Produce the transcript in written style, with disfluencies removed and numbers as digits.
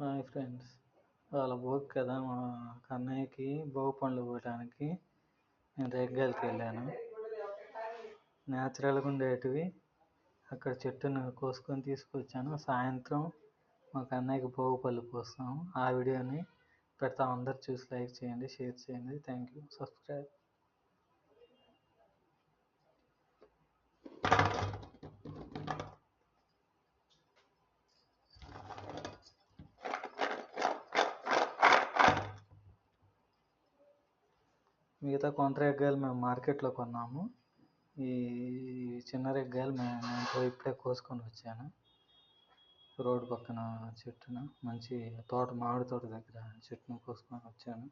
Hi friends. ఇవాళ భోగి కదా, మా కన్నయ్యకి భోగి పండ్లు పోయడానికి నేను రేగ్గాయలకి వెళ్ళాను. న్యాచురల్గా ఉండేటివి అక్కడ చెట్టును కోసుకొని తీసుకొచ్చాను. సాయంత్రం మా కన్నయ్యకి భోగి పళ్ళు పోస్తాం. ఆ వీడియోని పెడతాం. అందరు చూసి లైక్ చేయండి, షేర్ చేయండి. Thank you. సబ్స్క్రైబ్. మిగతా కొంత రేగ్గాయలు మేము మార్కెట్లో కొన్నాము. ఈ చిన్న రేగ్గాయలు మేము ఇప్పుడే కోసుకొని వచ్చాను. రోడ్డు పక్కన చెట్టున మంచి తోట, మామిడి తోట దగ్గర చెట్టును కోసుకొని వచ్చాను.